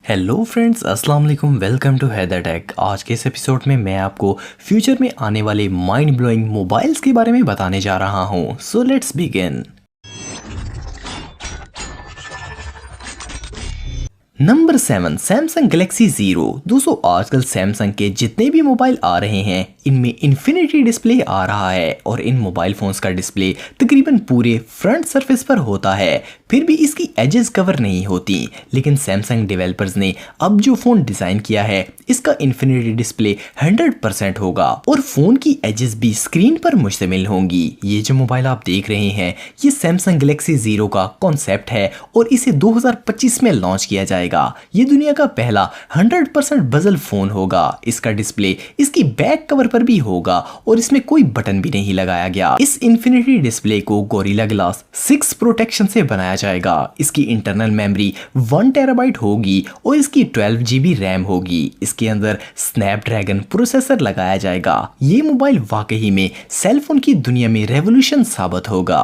Hello friends, अस्सलाम वालेकुम। Welcome to Haidar tech. आज के इस एपिसोड में मैं आपको फ्यूचर में आने वाले माइंड ब्लोइंग मोबाइल्स के बारे में बताने जा रहा हूँ। So let's begin. Number 7, Samsung Galaxy zero. दोस्तों, आजकल सैमसंग के जितने भी मोबाइल आ रहे हैं इनमें इन्फिनिटी डिस्प्ले आ रहा है और इन मोबाइल फोन्स का डिस्प्ले तकरीबन पूरे फ्रंट सरफेस पर होता है, फिर भी इसकी एजेस कवर नहीं होती। लेकिन सैमसंग डेवलपर्स ने अब जो फ़ोन डिज़ाइन किया है इसका इन्फिनिटी डिस्प्ले 100% होगा और फ़ोन की एजेस भी स्क्रीन पर मुश्तमिल होंगी। ये जो मोबाइल आप देख रहे हैं ये सैमसंग गैलेक्सी ज़ीरो का कॉन्सेप्ट है और इसे 2025 में लॉन्च किया जाएगा। ये दुनिया का पहला 100% बजल फोन होगा। इसका डिस्प्ले इसकी बैक कवर पर भी होगा और इसमें कोई बटन भी नहीं लगाया गया। इस इन्फिनिटी डिस्प्ले को गोरिल्ला ग्लास 6 प्रोटेक्शन से बनाया जाएगा। इसकी इंटरनल मेमोरी 1 टेराबाइट होगी और इसकी 12 GB रैम होगी। इसके अंदर स्नैपड्रैगन प्रोसेसर लगाया जाएगा। ये मोबाइल वाकई में सेलफोन की दुनिया में रेवोल्यूशन साबित होगा।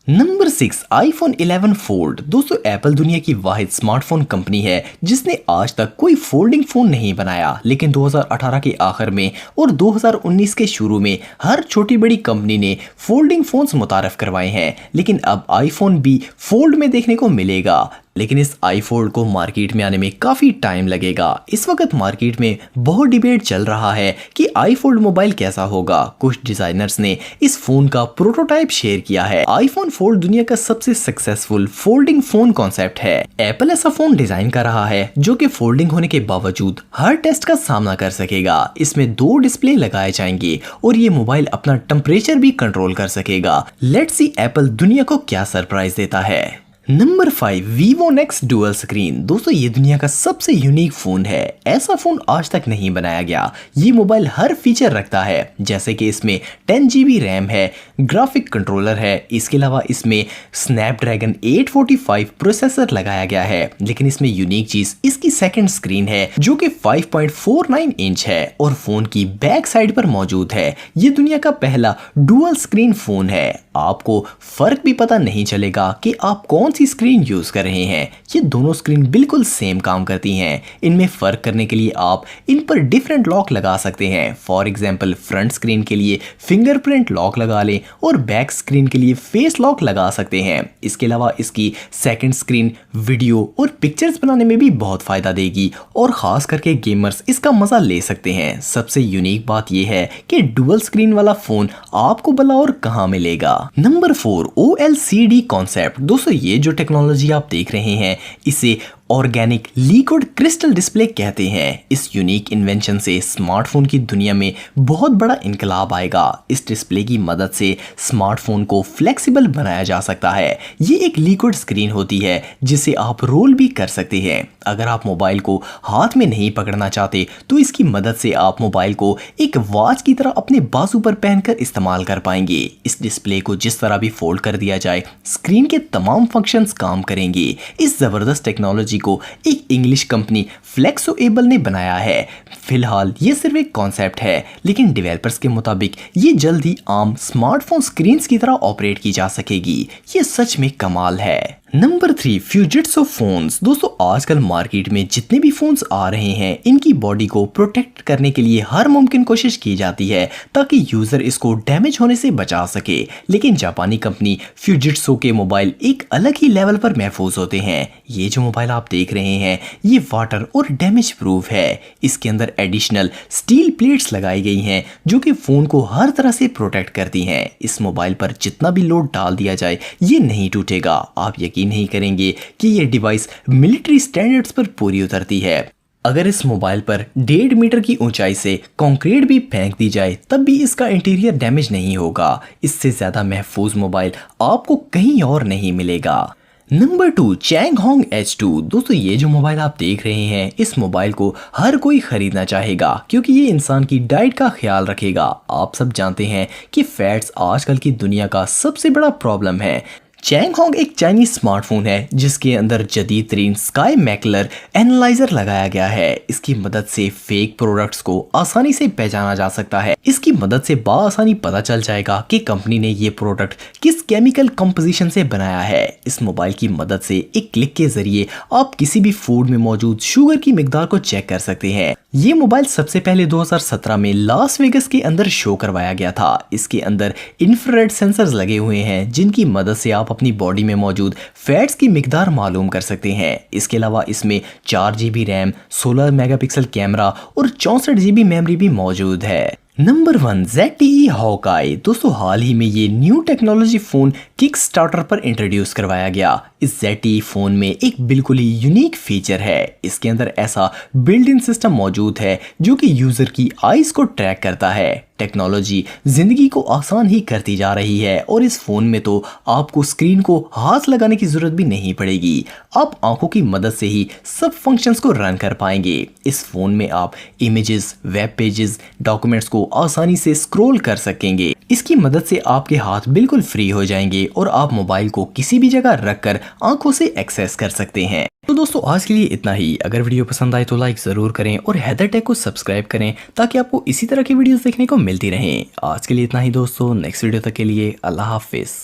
Number 6, iPhone 11 fold. दोस्तों, एप्पल दुनिया की वाहिद स्मार्टफोन कंपनी है जिसने आज तक कोई फोल्डिंग फोन नहीं बनाया, लेकिन 2018 के आखिर में और 2019 के शुरू में हर छोटी बड़ी कंपनी ने फोल्डिंग फोन्स मुतारफ करवाए हैं। लेकिन अब आईफोन भी फोल्ड में देखने को मिलेगा, लेकिन इस आई फोल्ड को मार्केट में आने में काफ़ी टाइम लगेगा। इस वक्त मार्केट में बहुत डिबेट चल रहा है कि आई फोल्ड मोबाइल कैसा होगा। कुछ डिजाइनर्स ने इस फोन का प्रोटोटाइप शेयर किया है। आईफोन फोल्ड दुनिया का सबसे सक्सेसफुल फोल्डिंग फोन कॉन्सेप्ट है। एप्पल ऐसा फोन डिजाइन कर रहा है जो कि फोल्डिंग होने के बावजूद हर टेस्ट का सामना कर सकेगा। इसमें 2 डिस्प्ले लगाए जाएंगे और ये मोबाइल अपना टेम्परेचर भी कंट्रोल कर सकेगा। लेट्स सी एप्पल दुनिया को क्या सरप्राइज देता है। Number 5, Vivo next dual screen. दोस्तों, ये दुनिया का सबसे यूनिक फोन है। ऐसा फोन आज तक नहीं बनाया गया। ये मोबाइल हर फीचर रखता है, जैसे कि इसमें 10 GB रैम है, ग्राफिक कंट्रोलर है, इसके अलावा इसमें स्नैपड्रैगन 845 प्रोसेसर लगाया गया है। लेकिन इसमें यूनिक चीज इसकी सेकंड स्क्रीन है जो कि 5.49 इंच है और फोन की बैक साइड पर मौजूद है। ये दुनिया का पहला डुअल स्क्रीन फोन है। आपको फर्क भी पता नहीं चलेगा कि आप कौन सी स्क्रीन यूज कर रहे हैं। ये दोनों स्क्रीन बिल्कुल सेम काम करती हैं। इनमें फर्क करने के लिए आप इन पर डिफरेंट लॉक लगा सकते हैं। फॉर एग्जांपल, फ्रंट स्क्रीन के लिए फिंगरप्रिंट लॉक लगा लें और बैक स्क्रीन के लिए फेस लॉक लगा सकते हैं। इसके अलावा इसकी सेकंड स्क्रीन वीडियो और पिक्चर्स बनाने में भी बहुत फायदा देगी और खास करके गेमर्स इसका मजा ले सकते हैं। सबसे यूनिक बात यह है कि डुअल स्क्रीन वाला फोन आपको भला और कहां मिलेगा। Number 4, OLCD concept. दोस्तों, ये जो टेक्नोलॉजी आप देख रहे हैं इसे ऑर्गेनिक लिक्विड क्रिस्टल डिस्प्ले कहते हैं। इस यूनिक इन्वेंशन से स्मार्टफोन की दुनिया में बहुत बड़ा इनकलाब आएगा। इस डिस्प्ले की मदद से स्मार्टफोन को फ्लेक्सिबल बनाया जा सकता है। ये एक लिक्विड स्क्रीन होती है जिसे आप रोल भी कर सकते हैं। अगर आप मोबाइल को हाथ में नहीं पकड़ना चाहते तो इसकी मदद से आप मोबाइल को एक वॉच की तरह अपने बाजू पर पहनकर इस्तेमाल कर पाएंगे। इस डिस्प्ले को जिस तरह भी फोल्ड कर दिया जाए स्क्रीन के तमाम फंक्शंस काम करेंगे। इस जबरदस्त टेक्नोलॉजी को एक इंग्लिश कंपनी फ्लेक्सोएबल ने बनाया है। फिलहाल ये सिर्फ एक कॉन्सेप्ट है, लेकिन डेवलपर्स के मुताबिक ये जल्द ही आम स्मार्टफोन स्क्रीन्स की तरह ऑपरेट की जा सकेगी। ये सच में कमाल है। Number 3, Fujitsu phones. दोस्तों, आजकल मार्केट में जितने भी फोन्स आ रहे हैं इनकी बॉडी को प्रोटेक्ट करने के लिए हर मुमकिन कोशिश की जाती है ताकि यूजर इसको डैमेज होने से बचा सके। लेकिन जापानी कंपनी फ्यूजिट्सो के मोबाइल एक अलग ही लेवल पर महफूज होते हैं। ये जो मोबाइल आप देख रहे हैं ये वाटर और डैमेज प्रूफ है। इसके अंदर एडिशनल स्टील प्लेट्स लगाई गई हैं जो कि फोन को हर तरह से प्रोटेक्ट करती हैं। इस मोबाइल पर जितना भी लोड डाल दिया जाए ये नहीं टूटेगा। आप यकीन नहीं करेंगे कि ये डिवाइस मिलिट्री स्टैंडर्ड्स पर पूरी उतरती है। अगर इस मोबाइल पर 1.5 मीटर की ऊंचाई से कंक्रीट भी फेंक दी जाए तब भी इसका इंटीरियर डैमेज नहीं होगा। इससे ज्यादा महफूज मोबाइल आपको कहीं और नहीं मिलेगा। Number 2, चैंगहोंग H2। दोस्तों, ये जो मोबाइल आप देख रहे हैं इस मोबाइल को हर कोई खरीदना चाहेगा क्योंकि ये इंसान की डाइट का ख्याल रखेगा। आप सब जानते हैं कि फैट्स आजकल की दुनिया का सबसे बड़ा प्रॉब्लम है। चैंगहोंग एक चाइनीज स्मार्टफोन है जिसके अंदर जदीद तरीन स्काई मैकलर एनालाइजर लगाया गया है। इसकी मदद से फेक प्रोडक्ट्स को आसानी से पहचाना जा सकता है। इसकी मदद से बाआसानी पता चल जाएगा कि कंपनी ने ये प्रोडक्ट किस केमिकल कंपोजिशन से बनाया है। इस मोबाइल की मदद से एक क्लिक के जरिए आप किसी भी फूड में मौजूद शुगर की मिकदार को चेक कर सकते हैं। ये मोबाइल सबसे पहले 2017 में लास वेगस के अंदर शो करवाया गया था। इसके अंदर इंफ्रारेड सेंसर्स लगे हुए हैं जिनकी मदद से आप अपनी बॉडी में मौजूद फैट्स की मिकदार मालूम कर सकते हैं। इसके अलावा इसमें 4 GB रैम, 16 मेगापिक्सल कैमरा और 64 GB मेमोरी भी मौजूद है। Number 1 ZTE Hawkeye. दोस्तों हाल ही में ये new technology phone kick starter पर इंट्रोड्यूस करवाया गया। इस ZTE फोन में एक बिल्कुल ही यूनिक फीचर है। इसके अंदर ऐसा बिल्ट इन सिस्टम मौजूद है जो कि यूजर की आईज को ट्रैक करता है। टेक्नोलॉजी जिंदगी को आसान ही करती जा रही है और इस फोन में तो आपको स्क्रीन को हाथ लगाने की जरूरत भी नहीं पड़ेगी। आप आंखों की मदद से ही सब फंक्शंस को रन कर पाएंगे। इस फोन में आप इमेजेस, वेब पेजेस, डॉक्यूमेंट्स को आसानी से स्क्रॉल कर सकेंगे। इसकी मदद से आपके हाथ बिल्कुल फ्री हो जाएंगे और आप मोबाइल को किसी भी जगह रखकर आंखों से एक्सेस कर सकते हैं। तो दोस्तों आज के लिए इतना ही। अगर वीडियो पसंद आए तो लाइक जरूर करें और हैदर टेक को सब्सक्राइब करें ताकि आपको इसी तरह की वीडियोस देखने को मिलती रहें। आज के लिए इतना ही दोस्तों, नेक्स्ट वीडियो तक के लिए अल्लाह हाफिज।